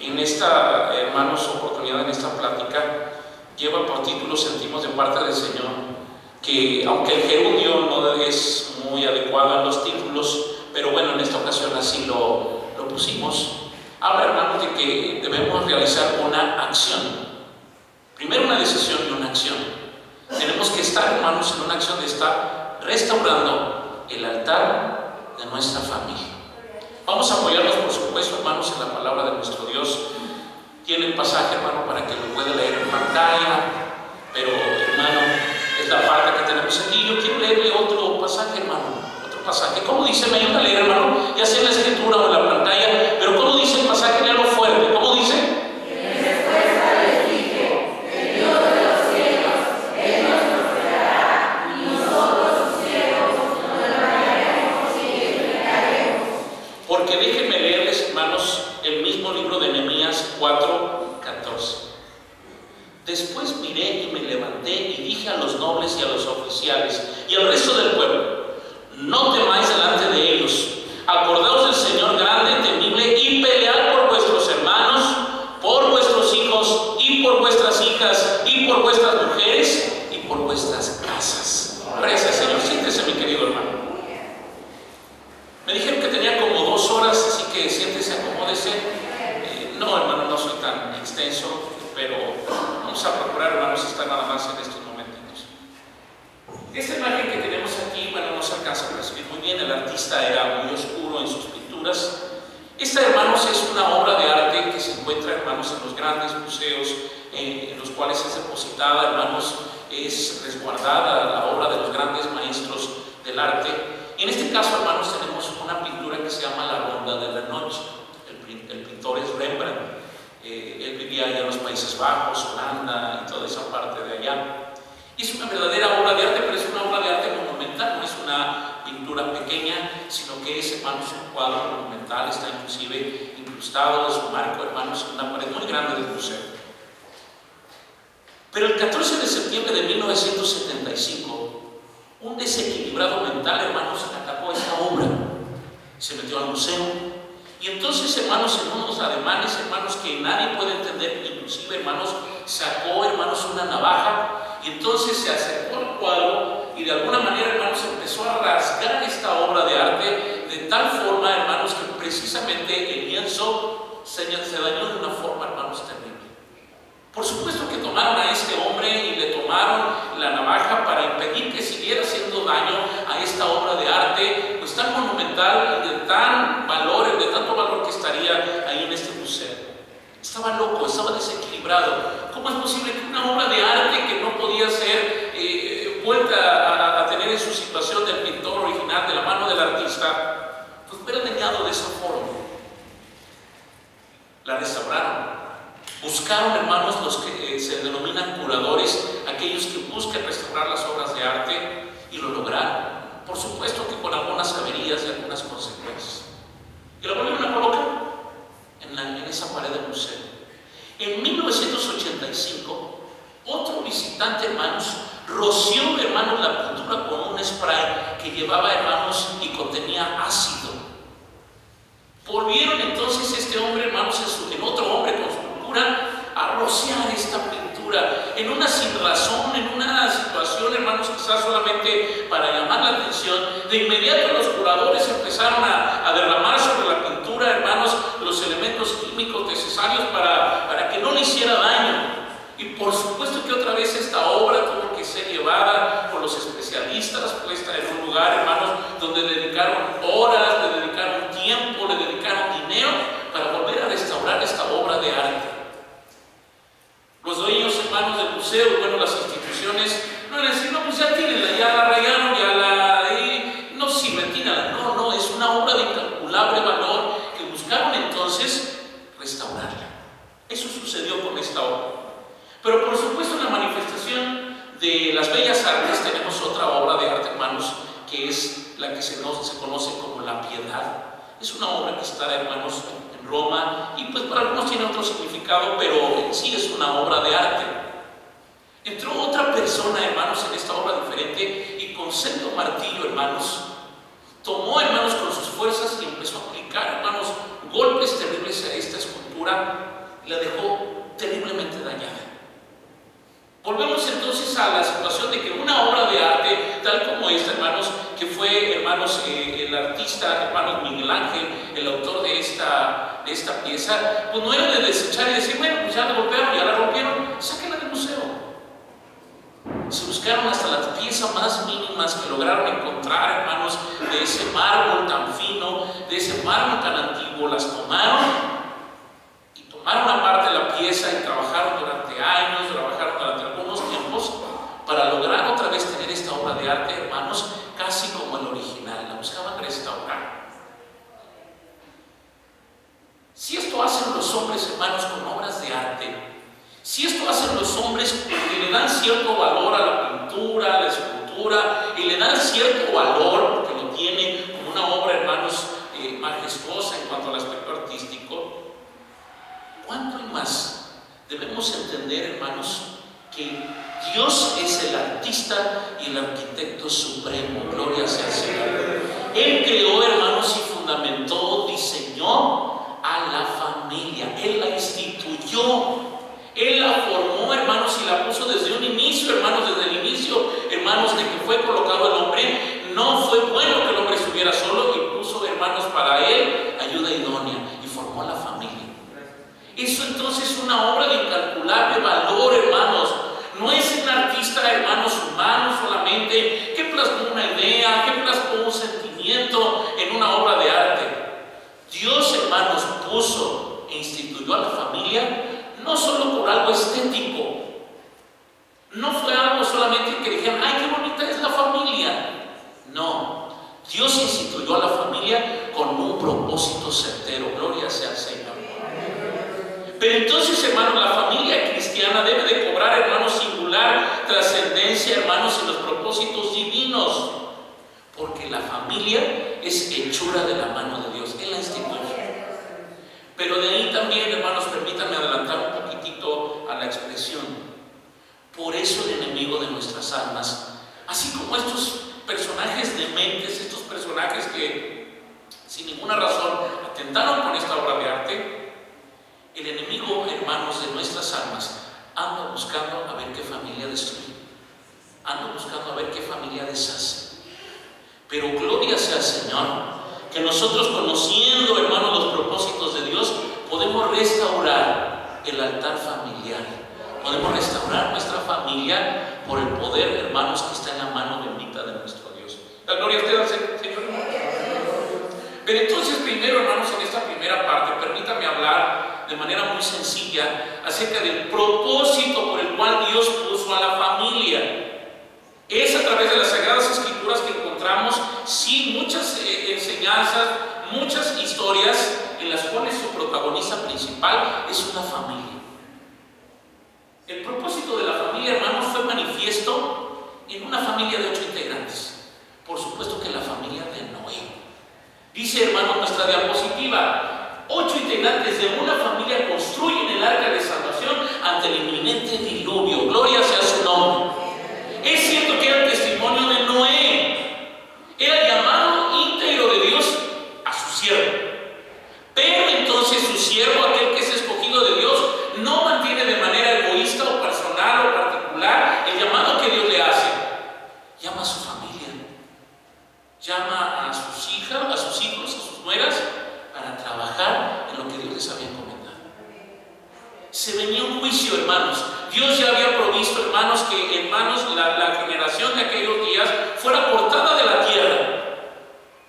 En esta, hermanos, oportunidad, en esta plática, lleva por título "Sentimos de parte del Señor", que aunque el gerundio no es muy adecuado en los títulos, pero bueno, en esta ocasión así lo pusimos. Habla, hermanos, de que debemos realizar una acción. Primero una decisión y una acción. Tenemos que estar, hermanos, en una acción de estar restaurando el altar de nuestra familia. Vamos a apoyarnos, por supuesto, hermanos, en la palabra de nuestro Dios. Tiene el pasaje, hermano, para que lo pueda leer en pantalla, pero, hermano, es la parte que tenemos aquí. Yo quiero leerle otro pasaje, hermano, otro pasaje. ¿Cómo dice? Me ayuda a leer, hermano, ya sea en la escritura o en la pantalla, pero ¿cómo dice el pasaje? Léalo fuerte. ¿Cómo dice? Porque déjenme leerles, hermanos, el mismo libro de Nehemías 4:14. Después miré y me levanté y dije a los nobles y a los oficiales y al resto del pueblo: no temáis delante de ellos, acordaos del Señor grande, temible, y pelead por vuestros hermanos, por vuestros hijos y por vuestras hijas y por vuestras mujeres y por vuestras casas. Gracias, Señor. Siéntese, mi querido hermano. Me dijeron que tenía como 2 horas, así que siéntese, acomódese. No, hermano, no soy tan extenso, pero vamos a procurar, hermanos, estar nada más en estos momentitos. Esta imagen que tenemos aquí, bueno, no se alcanza a percibir muy bien. El artista era muy oscuro en sus pinturas. Esta, hermanos, es una obra de arte que se encuentra, hermanos, en los grandes museos en los cuales es depositada, hermanos, es resguardada la obra de los grandes maestros del arte. Y en este caso, hermanos, tenemos una pintura que se llama La Ronda de la Noche. El pintor es Rembrandt. Él vivía allá en los Países Bajos, Holanda y toda esa parte de allá. Es una verdadera obra de arte, pero es una obra de arte monumental, no es una pintura pequeña, sino que es, hermanos, un cuadro monumental. Está inclusive incrustado en su marco, hermanos, en una pared muy grande del museo. Pero el 14 de septiembre de 1975, un desequilibrado mental, hermanos, atacó esta obra. Se metió al museo. Y entonces, hermanos, en unos ademanes, hermanos, que nadie puede entender, inclusive, hermanos, sacó, hermanos, una navaja, y entonces se acercó al cuadro y de alguna manera, hermanos, empezó a rasgar esta obra de arte de tal forma, hermanos, que precisamente el lienzo se dañó de una forma, hermanos, terrible. Por supuesto que tomaron a este hombre y le tomaron la navaja para impedir que siguiera haciendo daño a esta obra de arte, pues tan monumental y de tanto valor que estaría ahí en este museo. Estaba loco, estaba desequilibrado. ¿Cómo es posible que una obra de arte que no podía ser vuelta a tener en su situación del pintor original, de la mano del artista, pues fuera dañado de esa forma? La restauraron. Buscaron, hermanos, los que se denominan curadores, aquellos que buscan restaurar las obras de arte, y lo lograron. Por supuesto que con algunas averías y algunas consecuencias. Y lo volvieron a colocar en esa pared del museo. En 1985, otro visitante, hermanos, roció, hermanos, la pintura con un spray que llevaba, hermanos, y contenía ácido. Volvieron entonces este hombre, hermanos, en otro hombre con su a rociar esta pintura en una sinrazón, en una situación, hermanos, quizás solamente para llamar la atención. De inmediato los curadores empezaron a derramar sobre la pintura, hermanos, los elementos químicos necesarios para que no le hiciera daño. Y por supuesto que otra vez esta obra tuvo que ser llevada por los especialistas, puesta en un lugar, hermanos, donde dedicaron horas, le dedicaron tiempo, le dedicaron dinero para volver a restaurar esta obra de arte. Los dueños, hermanos, del museo, bueno, las instituciones, no van a decir: no, pues ya tírenla, ya la rayaron, no sirve, tírala. No, es una obra de incalculable valor que buscaron entonces restaurarla. Eso sucedió con esta obra. Pero por supuesto, en la manifestación de las bellas artes tenemos otra obra de arte, hermanos, que es la que se conoce como La Piedad. Es una obra que está, hermanos, en Roma, y pues para algunos tiene otro significado, pero en sí es una obra de arte. Entró otra persona, hermanos, en esta obra diferente, y con sendo martillo, hermanos, tomó, hermanos, con sus fuerzas y empezó a aplicar, hermanos, golpes terribles a esta escultura. estructura, la dejó terriblemente dañada. Volvemos entonces a la situación de que una obra de arte, tal como esta, hermanos, que fue, hermanos, el artista, hermanos, Miguel Ángel, el autor de esta pieza, pues no era de desechar y decir, bueno, pues ya la golpearon, ya la rompieron, sáquenla del museo. Se buscaron hasta las piezas más mínimas que lograron encontrar, hermanos, de ese mármol tan fino, de ese mármol tan antiguo, las tomaron y tomaron aparte la pieza y trabajaron durante años, trabajaron durante algunos tiempos para lograr otra vez tener esta obra de arte, hermanos, casi como el original. La buscaban restaurar. Si esto hacen los hombres, hermanos, con obras de arte, si esto hacen los hombres que le dan cierto valor a la pintura, a la escultura, y le dan cierto valor, porque lo tiene como una obra, hermanos, majestuosa en cuanto al aspecto artístico, ¿cuánto y más debemos entender, hermanos, que Dios es el artista y el arquitecto supremo? Gloria sea al Señor. Él creó, hermanos, y fundamentó, diseñó a la familia. Él la instituyó. Él la formó, hermanos, y la puso desde un inicio, hermanos, desde el inicio, hermanos, de que fue colocado el hombre. No fue bueno que el hombre estuviera solo y puso, hermanos, para él ayuda idónea y formó a la familia. Eso entonces es una obra de incalculable valor, hermanos. No es un artista, hermanos, humano solamente, que plasmó una idea, que plasmó un sentimiento en una obra de arte. Dios, hermanos, puso e instituyó a la familia no solo por algo estético. No fue algo solamente que dijeran, ay, qué bonita es la familia. No, Dios instituyó a la familia con un propósito certero. Gloria sea al Señor. Pero entonces, hermanos, la familia cristiana debe de cobrar, hermanos, singular trascendencia, hermanos, en los propósitos divinos, porque la familia es hechura de la mano de Dios. Él la instituyó. Pero de ahí también, hermanos, permítanme adelantar un poquitito a la expresión. Por eso el enemigo de nuestras almas, así como estos personajes dementes, estos personajes que sin ninguna razón atentaron con esta obra de arte, el enemigo, hermanos, de nuestras almas anda buscando a ver qué familia destruye, anda buscando a ver qué familia deshace. Pero gloria sea al Señor, que nosotros, conociendo, hermanos, los propósitos de Dios, podemos restaurar el altar familiar, podemos restaurar nuestra familia por el poder, hermanos, que está en la mano bendita de nuestro Dios. La gloria esté al Señor. Pero entonces, primero, hermanos, en esta primera parte, permítame hablar de manera muy sencilla acerca del propósito por el cual Dios puso a la familia. Es a través de las Sagradas Escrituras que encontramos, sí, muchas enseñanzas, muchas historias en las cuales su protagonista principal es una familia. El propósito de la familia, hermanos, fue manifiesto en una familia de 8 integrantes. Por supuesto que la familia de Noé. Dice, hermanos, nuestra diapositiva, 8 integrantes de una familia construyen el arca de salvación ante el inminente diluvio. Gloria sea su nombre. Es cierto que era el testimonio de Noé, era el llamado íntegro de Dios a su siervo. Pero entonces su siervo, aquel que es escogido de Dios, no mantiene de manera egoísta o personal o particular el llamado que Dios le hace. Llama a su familia, llama a sus hijas, a sus hijos, a sus nueras, para trabajar en lo que Dios les había encomendado. Se venía un juicio, hermanos. Dios ya había provisto, hermanos, que la generación de aquellos días fuera cortada de la tierra.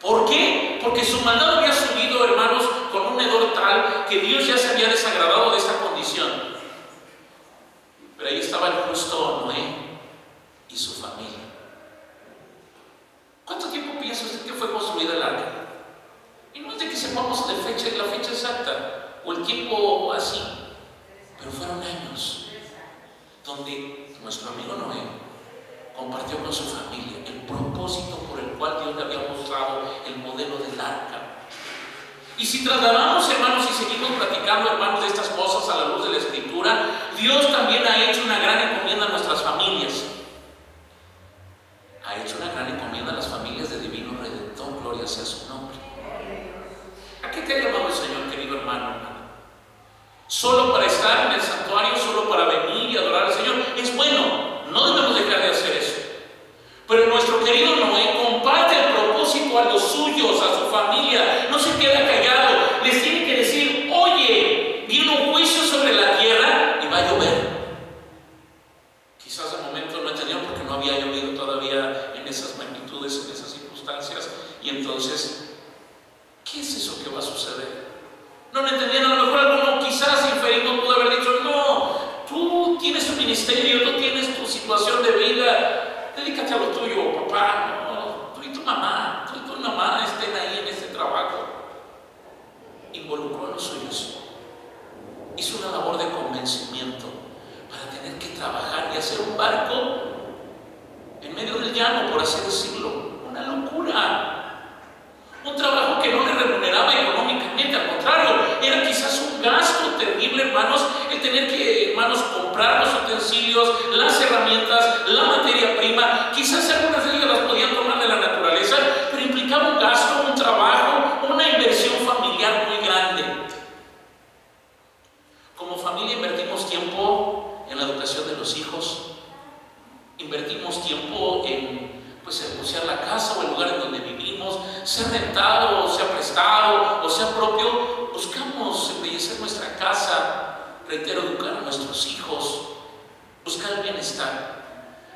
¿Por qué? Porque su maldad había subido, hermanos, con un hedor tal que Dios ya se había desagradado de esa condición. Pero ahí estaba el justo Noé y su familia. ¿Cuánto tiempo piensa usted que fue construida el arca? Y no es de que sepamos la fecha exacta o el tiempo así, pero fueron años donde nuestro amigo Noé compartió con su familia el propósito por el cual Dios le había mostrado el modelo del arca. Y si trasladamos, hermanos, y seguimos platicando, hermanos, de estas cosas a la luz de la Escritura, Dios también ha hecho una gran encomienda a nuestras familias. Ha hecho una gran encomienda a las familias de Divino Redentor. Gloria sea su nombre. ¿A qué te ha llamado el Señor, querido hermano, hermana? solo para estar en el santuario, solo para venir y adorar al Señor. Es bueno, no debemos dejar de hacer eso. Pero nuestro querido Noé comparte el propósito a los suyos, a su familia. No se queda callado. Les tiene que decir: oye, viene un juicio sobre la tierra y va a llover. Quizás al momento no entendieron porque no había llovido todavía en esas magnitudes, en esas circunstancias. Y entonces, ¿qué es eso que va a suceder? No lo entendían. A lo mejor alguno quizás inferido pudo haber dicho: no, tú tienes tu ministerio, tú tienes tu situación de vida. Dedícate a lo tuyo, papá. No, tú y tu mamá estén ahí en este trabajo. Involucró a los suyos. Hizo una labor de convencimiento para tener que trabajar y hacer un barco en medio del llano, por así decirlo. Una locura. Un trabajo que no le remuneraba económicamente, al contrario, era quizás un gasto terrible, hermanos, el tener que, hermanos, comprar los utensilios, las herramientas, la materia prima. Quizás algunas de ellas las podían tomar de la naturaleza, pero implicaba un gasto, un trabajo, una inversión familiar muy grande. Como familia invertimos tiempo en la educación de los hijos, invertimos tiempo en negociar la casa o el lugar en donde vivimos, sea rentado, o sea prestado, o sea propio. Buscamos embellecer nuestra casa, reitero, educar a nuestros hijos, buscar el bienestar.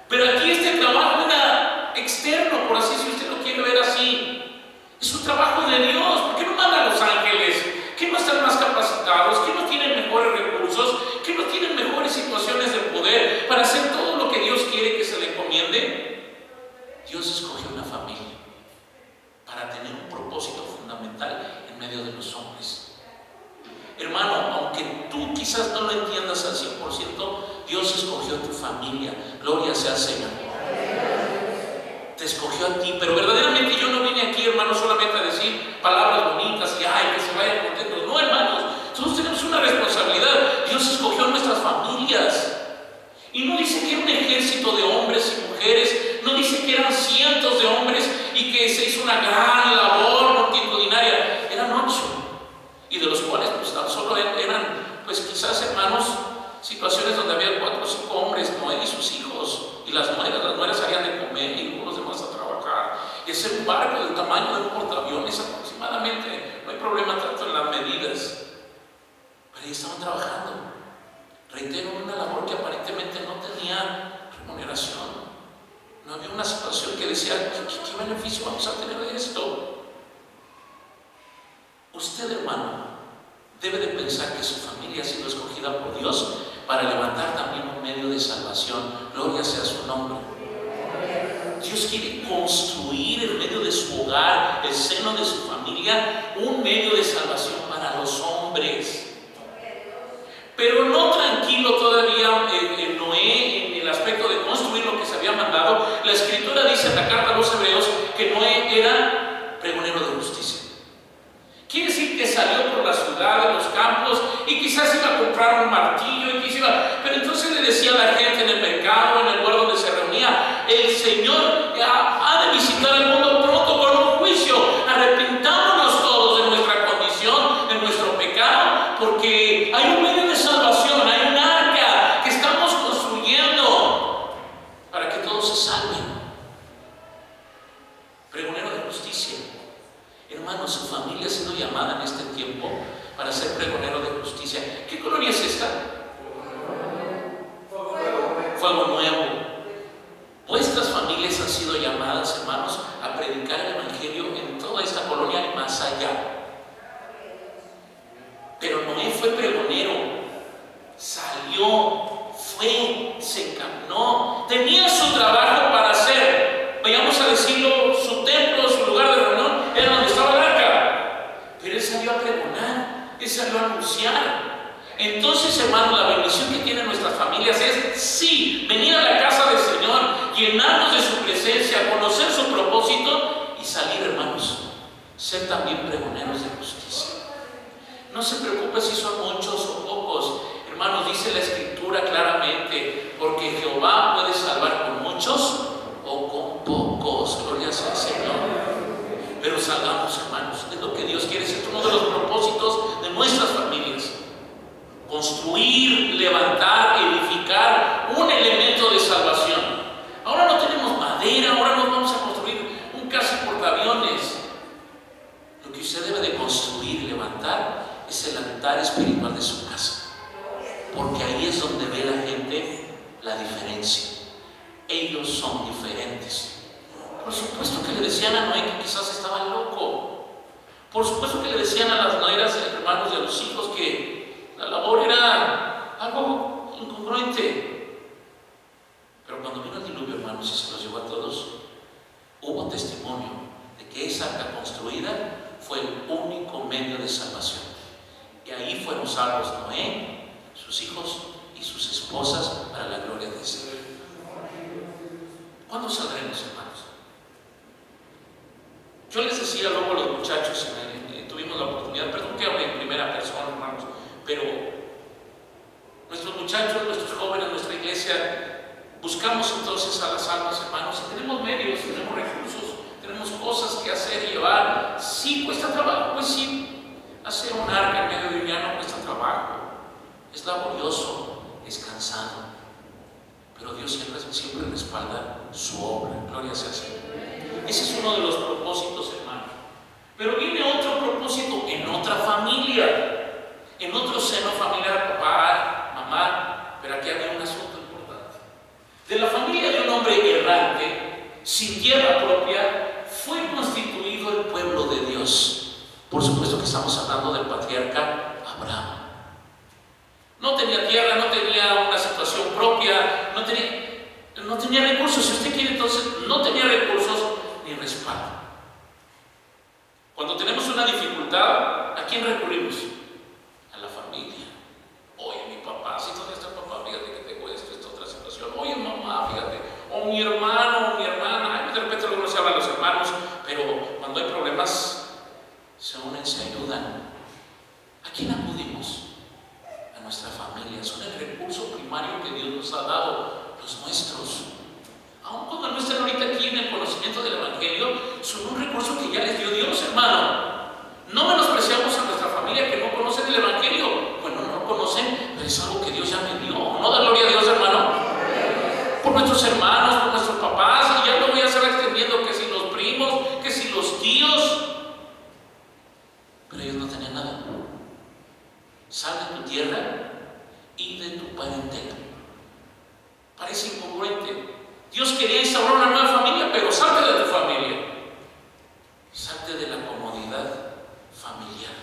Pero aquí este trabajo era externo, por así, si usted lo quiere ver así. Es un trabajo de Dios. ¿Por qué no manda a los ángeles? ¿Qué no están más capacitados? ¿Qué no tienen mejores recursos? ¿Qué no tienen mejores situaciones de poder para hacer todo lo que Dios quiere que se le encomiende? Dios escogió una familia para tener un propósito fundamental en medio de los hombres. Hermano, aunque tú quizás no lo entiendas al 100%, Dios escogió tu familia. Gloria sea al Señor. Te escogió a ti, pero verdaderamente yo no vine aquí, hermano, solamente a decir palabras bonitas y ay, que se vayan contentos. No, hermanos, todos tenemos una responsabilidad. Dios escogió nuestras familias. Y no dice que era un ejército de hombres y mujeres, no dice que eran cientos de hombres y que se hizo una gran labor multitudinaria. Eran 8, y de los cuales pues tan solo eran, pues quizás, hermanos, situaciones donde había 4 o 5 hombres, Noé y sus hijos, y las nueras salían de comer y los demás a trabajar. Y hacer un barco del tamaño de un portaaviones aproximadamente, no hay problema tanto en las medidas, pero ahí estaban trabajando. Reitero, una labor que aparentemente no tenía remuneración. No había una situación que decía: ¿qué beneficio vamos a tener de esto? Usted, hermano, debe de pensar que su familia ha sido escogida por Dios para levantar también un medio de salvación. Gloria sea su nombre. Dios quiere construir en medio de su hogar, el seno de su familia, un medio de salvación para los hombres. Pero no tranquilo todavía Noé en el aspecto de construir lo que se había mandado. La Escritura dice en la carta a los Hebreos que Noé era pregonero de justicia. Quiere decir que salió por la ciudad, de los campos, y quizás iba a comprar un martillo, pero entonces le decía a la gente en el mercado, en el lugar donde se reunía: el Señor ha de visitar el mundo pronto con un juicio. Arrepintámonos todos de nuestra condición, de nuestro pecado, porque hay un medio de salvación, hay un arca que estamos construyendo para que todos se salven. Pregonero de justicia. Hermano, su familia ha sido llamada en este tiempo para ser pregonero de justicia. ¿Qué colonia es esta? Fuego Nuevo. Vuestras familias han sido llamadas, hermanos, a predicar el Evangelio en toda esta colonia y más allá. Pero Noé fue pregonero, salió, fue, se encaminó, tenía su trabajo para hacer, vayamos a decirlo, su templo, su lugar de reunión, era donde estaba el arca. Pero él salió a pregonar, él salió a anunciar. Entonces, hermano, la bendición que tienen nuestras familias es, sí, venir a la casa del Señor, llenarnos de su presencia, conocer su propósito y salir, hermanos, ser también pregoneros de justicia. No se preocupe si son muchos o pocos. Hermanos, dice la Escritura claramente: porque Jehová puede salvar con muchos o con pocos. Gloria sea al Señor. Pero salgamos, hermanos. Es lo que Dios quiere. Es uno de los propósitos de nuestras familias. construir, levantar, edificar un elemento de salvación. Ahora no tenemos madera, ahora no vamos a construir un casi portaaviones. Lo que usted debe de construir y levantar es el altar espiritual de su casa, porque ahí es donde ve la gente la diferencia. Ellos son diferentes. Por supuesto que le decían a Noé que quizás estaba loco. Por supuesto que le decían a las nueras, hermanos, y a los hijos que la labor era algo incongruente. Pero cuando vino el diluvio, hermanos, y se los llevó a todos, hubo testimonio de que esa arca construida fue el único medio de salvación. Y ahí fueron salvos Noé, sus hijos y sus esposas para la gloria de Dios. ¿Cuándo saldremos, hermanos? Yo les decía luego a los muchachos, tuvimos la oportunidad, perdón que hable en primera persona, hermanos, pero nuestros muchachos, nuestros jóvenes, nuestra iglesia, buscamos entonces a las almas, hermanos, y tenemos medios, tenemos recursos, tenemos cosas que hacer y llevar. Sí, cuesta trabajo, pues sí, hacer un arca en medio de invierno cuesta trabajo, es laborioso, es cansado, pero Dios siempre respalda su obra. Gloria sea al Señor. Ese es uno de los propósitos, hermanos. Pero viene otro propósito en otra familia, en otro seno familiar, papá, mamá. Pero aquí había un asunto importante. De la familia de un hombre errante, sin tierra propia, fue constituido el pueblo de Dios. Por supuesto que estamos hablando del patriarca Abraham. No tenía tierra, no tenía una situación propia, no tenía recursos. Si usted quiere, entonces, no tenía recursos ni respaldo. Cuando tenemos una dificultad, ¿a quién recurrimos? A la familia. Oye, mi papá, si todavía está el papá, fíjate que tengo esta otra situación. Oye, mamá, fíjate. O mi hermano, o mi hermana. Ay, de repente luego no se hablan los hermanos, pero cuando hay problemas, se unen, se ayudan. ¿A quién acudimos? A nuestra familia. Son el recurso primario que Dios nos ha dado, los nuestros. Aun cuando no están ahorita aquí en el conocimiento del Evangelio, son un recurso que ya les dio Dios, hermano. No menospreciamos a nuestra familia que no conocen el Evangelio. Bueno, no lo conocen, pero es algo que Dios ya me dio. ¿No da gloria a Dios, hermano? Por nuestros hermanos, por nuestros papás, y ya lo voy a estar extendiendo, que si los primos, que si los tíos. Pero ellos no tenían nada. Sal de tu tierra y de tu parentela. Parece incongruente. Dios quería instaurar una nueva familia, pero salte de tu familia. Salte de la comodidad familiar.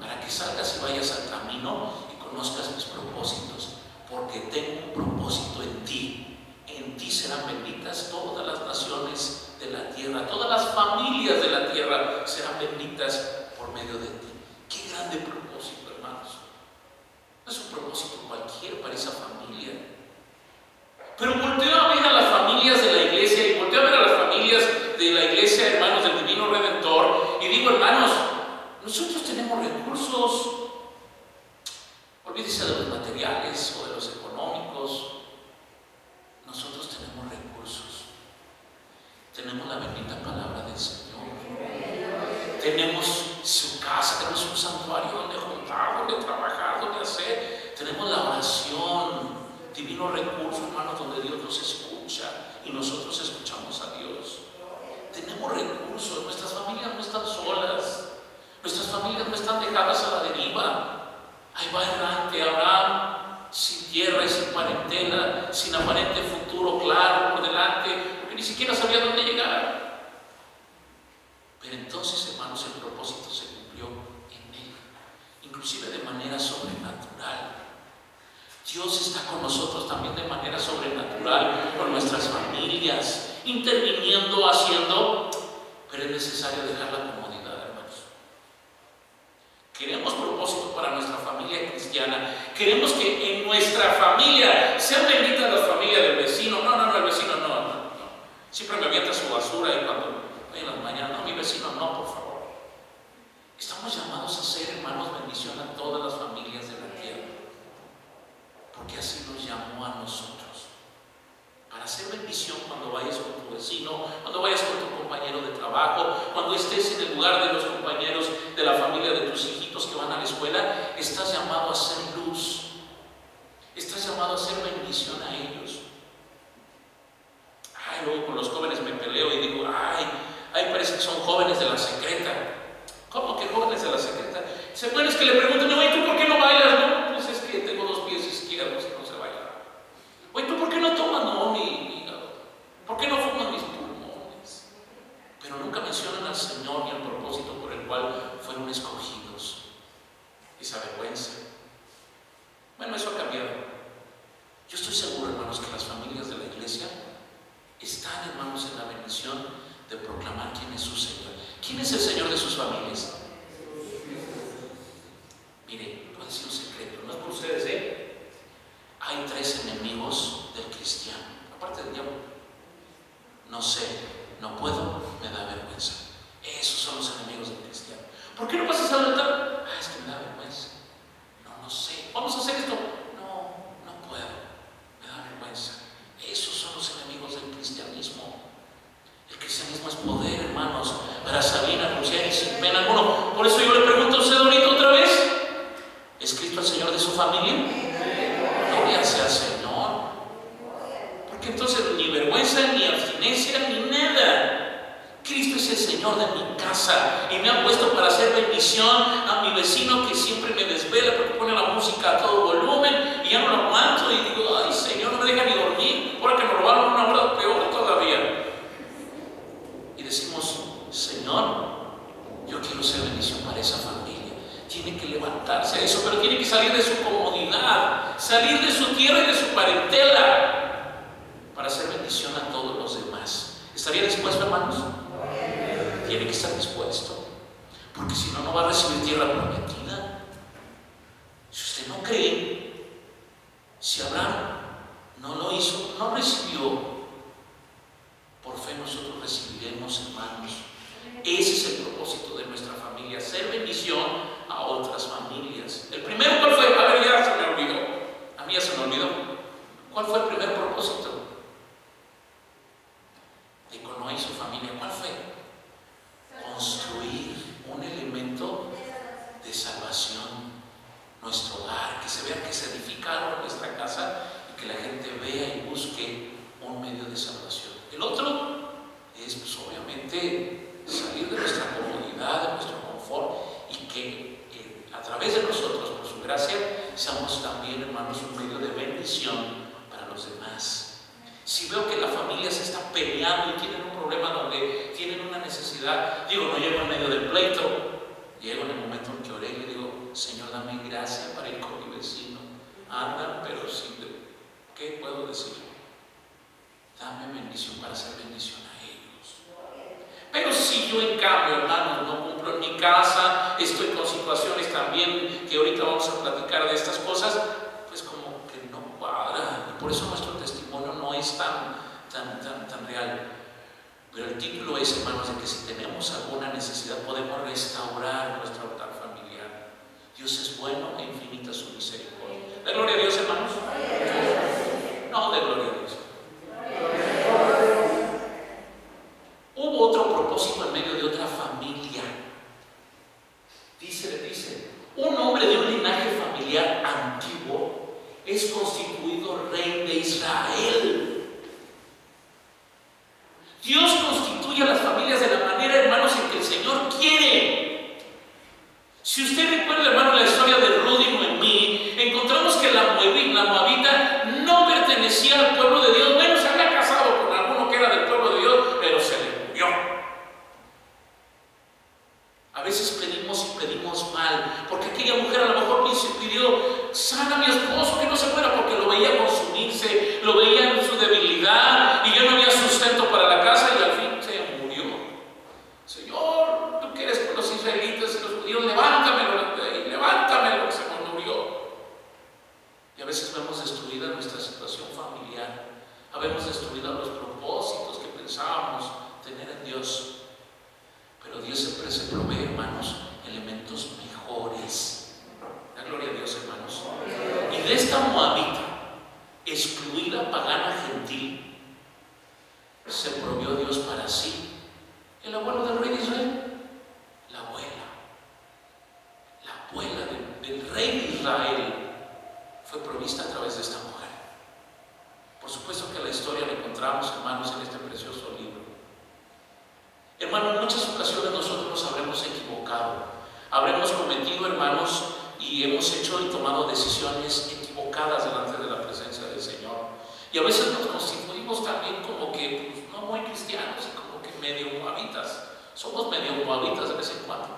Para que salgas y vayas al camino y conozcas mis propósitos. Porque tengo un propósito en ti. En ti serán benditas todas las naciones de la tierra. Todas las familias de la tierra serán benditas por medio de ti. Qué grande propósito, hermanos. No es un propósito cualquiera para esa familia. Pero volteo a ver a las familias de la iglesia y volteo a ver a las familias de la iglesia, hermanos, del Divino Redentor, y digo, hermanos, nosotros tenemos recursos. Olvídese de los materiales o de los económicos. Nosotros tenemos recursos. Tenemos la bendita palabra del Señor. Tenemos su casa, tenemos un santuario donde juntar, donde trabajar, donde hacer. Tenemos la oración. Divino recurso, hermanos, donde Dios nos escucha y nosotros escuchamos a Dios. Tenemos recursos, nuestras familias no están solas, nuestras familias no están dejadas a la deriva. Ahí va errante Abraham, sin tierra y sin parentela, sin aparente futuro claro por delante, porque ni siquiera sabía dónde llegar. Pero entonces, hermanos, el propósito se cumplió en él, inclusive de manera sobrenatural. Dios está con nosotros también de manera sobrenatural, con nuestras familias, interviniendo, haciendo, pero es necesario dejar la comodidad, hermanos. Queremos propósito para nuestra familia cristiana. Queremos que en nuestra familia sean benditas las familias del vecino. No, el vecino no. Siempre me avienta su basura y cuando voy en las mañanas, no, mi vecino no, por favor. Estamos llamados a ser, hermanos, bendición a todas las familias de la tierra. Porque así nos llamó a nosotros. Para hacer bendición cuando vayas con tu vecino, cuando vayas con tu compañero de trabajo, cuando estés en el lugar de los compañeros de la familia de tus hijitos que van a la escuela, estás llamado a ser vamos a hacer esto. No, no puedo, me da vergüenza. Esos son los enemigos del cristianismo. El cristianismo es poder, hermanos, para salir a anunciar y sin pena alguna. Por eso yo le pregunto a usted ahorita otra vez: ¿es Cristo el Señor de su familia? Gloria sea al Señor. Porque entonces ni vergüenza, ni abstinencia, ni nada. Cristo es el Señor de mi casa y me ha puesto para hacer bendición a mi vecino que siempre me desvela porque pone la música a todo volumen y ya no lo aguanto y digo: ay Señor, no me deja ni dormir, ahora que me robaron una hora peor todavía. Y decimos: Señor, yo quiero ser bendición para esa familia. Tiene que levantarse a eso, pero tiene que salir de su comodidad, salir de su tierra y de su parentela para hacer bendición a todos los demás. ¿Estaría dispuesto, hermanos? Tiene que estar dispuesto, porque si no, no va a recibir tierra prometida. Si usted no cree, si Abraham no lo hizo, no recibió, por fe nosotros recibiremos, hermanos. Ese es el propósito de nuestra familia, ser bendición a otras familias. El primero, ¿cuál fue? A ver, ya se me olvidó. A mí ya se me olvidó. ¿Cuál fue el primer propósito de Noé y su familia? ¿Cuál fue? Construir un elemento de salvación, nuestro hogar, que se vea que se edificaron nuestra casa y que la gente vea y busque un medio de salvación. El otro es, pues, obviamente, salir de nuestra comodidad, de nuestro confort y que a través de nosotros, por su gracia, seamos también, hermanos, un medio de bendición para los demás. Si veo que la familia se está peleando y tienen un problema donde tienen una necesidad, digo, no llego en medio del pleito, llego en el momento en que oré y le digo: Señor, dame gracia para ir con mi vecino. Andan, pero sin ¿qué puedo decir? Dame bendición para hacer bendición a ellos. Pero si yo, en cambio, hermanos, no cumplo en mi casa, estoy con situaciones también que ahorita vamos a platicar de estas cosas, pues como que no cuadra. Y por eso nuestro testimonio no es tan real. Pero el título es, hermanos, de que si tenemos alguna necesidad podemos restaurar nuestro altar familiar. Dios es bueno e infinita su misericordia. ¿De gloria a Dios, hermanos? No, de gloria a Dios. Hubo otro propósito en medio de otra familia. Dice, un hombre de un linaje familiar antiguo es constituido rey de Israel. Dios constituye a las familias de la manera, hermanos, en que el Señor quiere. Si usted recuerda, hermano, la historia de Ruth y Noemí, encontramos que la moabita no pertenecía al pueblo de Dios. Bueno, se había casado con alguno que era del pueblo de Dios, pero se le murió. A veces pedimos y pedimos mal, porque aquella mujer a lo mejor pidió: sana a mi esposo, que no se muera, porque lo veía consumirse, lo veía en su debilidad y ya no había sustento para la casa y al fin se murió. Señor, tú que eres con los israelitas y los judíos, levántamelo, que se nos murió. Y a veces vemos destruida nuestra situación familiar, habemos destruido los propósitos que pensábamos tener en Dios. Pero Dios siempre se provee, hermanos, elementos mejores. La gloria a Dios, hermanos. Y de esta moabita, excluida, pagana, gentil, se provió Dios para sí. El abuelo del rey de Israel, la abuela del rey de Israel, fue provista a través de esta mujer. Por supuesto que la historia la encontramos, hermanos, en este precioso libro. Hermanos, en muchas ocasiones nosotros nos habremos equivocado, habremos cometido, hermanos, y hemos hecho y tomado decisiones equivocadas delante de la presencia del Señor. Y a veces nos constituimos también como que, pues, no muy cristianos y como que medio moabitas. Somos medio moabitas de vez en cuando.